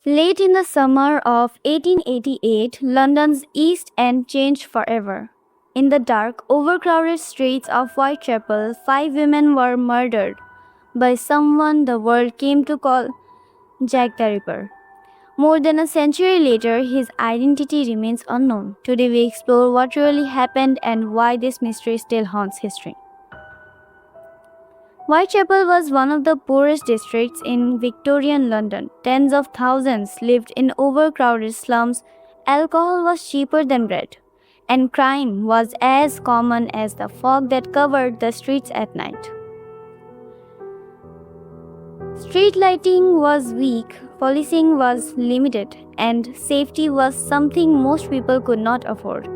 Late in the summer of 1888, London's East End changed forever. In the dark, overcrowded streets of Whitechapel, 5 women were murdered by someone the world came to call Jack the Ripper. More than a century later, his identity remains unknown. Today, we explore what really happened and why this mystery still haunts history. Whitechapel was one of the poorest districts in Victorian London. Tens of thousands lived in overcrowded slums, alcohol was cheaper than bread, and crime was as common as the fog that covered the streets at night. Street lighting was weak, policing was limited, and safety was something most people could not afford.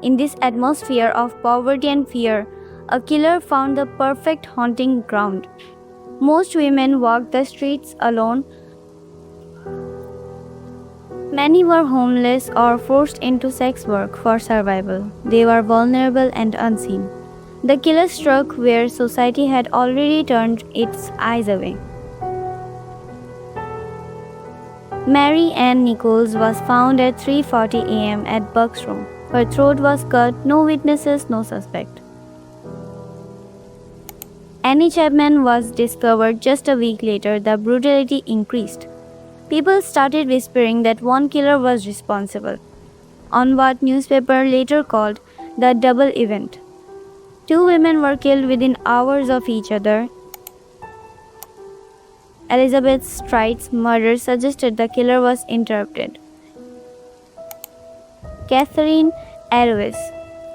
In this atmosphere of poverty and fear, a killer found the perfect haunting ground. Most women walked the streets alone. Many were homeless or forced into sex work for survival. They were vulnerable and unseen. The killer struck where society had already turned its eyes away. Mary Ann Nichols was found at 3:40 a.m. at Buck's room. Her throat was cut, no witnesses, no suspect. Annie Chapman was discovered just a week later. The brutality increased. People started whispering that one killer was responsible, on what newspaper later called the double event. 2 women were killed within hours of each other. Elizabeth Strite's murder suggested the killer was interrupted. Catherine Arrows'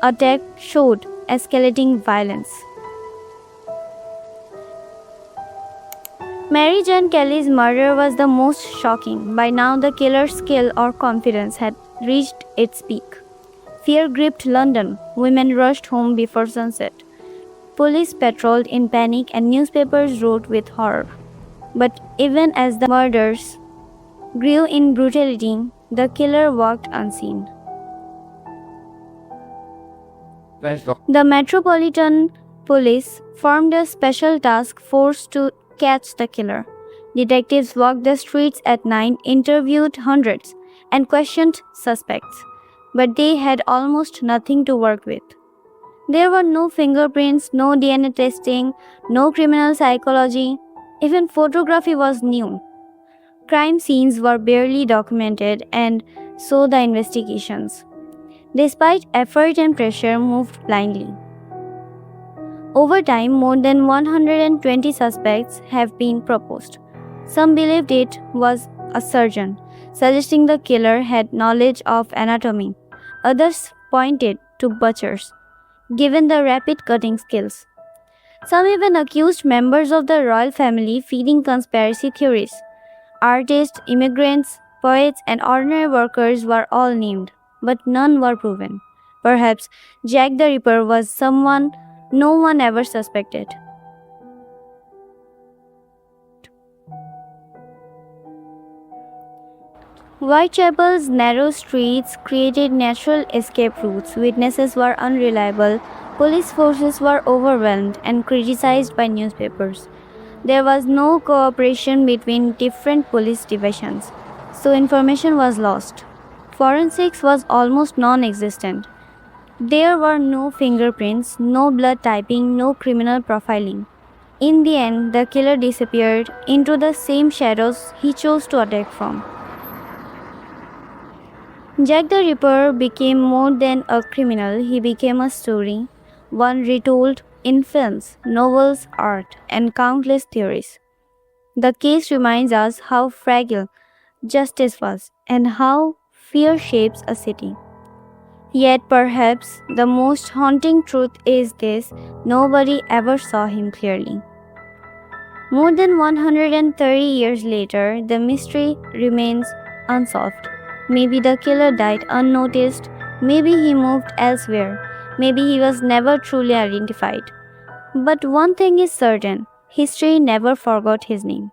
attack showed escalating violence. Mary Jane Kelly's murder was the most shocking. By now, the killer's skill or confidence had reached its peak. Fear gripped London. Women rushed home before sunset. Police patrolled in panic and newspapers wrote with horror. But even as the murders grew in brutality, the killer walked unseen. The Metropolitan Police formed a special task force to catch the killer. Detectives walked the streets at night, interviewed hundreds, and questioned suspects. But they had almost nothing to work with. There were no fingerprints, no DNA testing, no criminal psychology. Even photography was new. Crime scenes were barely documented, and so the investigations, despite effort and pressure, moved blindly. Over time, more than 120 suspects have been proposed. Some believed it was a surgeon, suggesting the killer had knowledge of anatomy. Others pointed to butchers, given the rapid cutting skills. Some even accused members of the royal family, feeding conspiracy theories. Artists, immigrants, poets, and ordinary workers were all named, but none were proven. Perhaps Jack the Ripper was someone no one ever suspected. Whitechapel's narrow streets created natural escape routes. Witnesses were unreliable, police forces were overwhelmed and criticized by newspapers. There was no cooperation between different police divisions, so information was lost. Forensics was almost non-existent. There were no fingerprints, no blood typing, no criminal profiling. In the end, the killer disappeared into the same shadows he chose to attack from. Jack the Ripper became more than a criminal. He became a story, one retold in films, novels, art, and countless theories. The case reminds us how fragile justice was and how fear shapes a city. Yet perhaps the most haunting truth is this: nobody ever saw him clearly. More than 130 years later, the mystery remains unsolved. Maybe the killer died unnoticed, maybe he moved elsewhere, maybe he was never truly identified. But one thing is certain: history never forgot his name.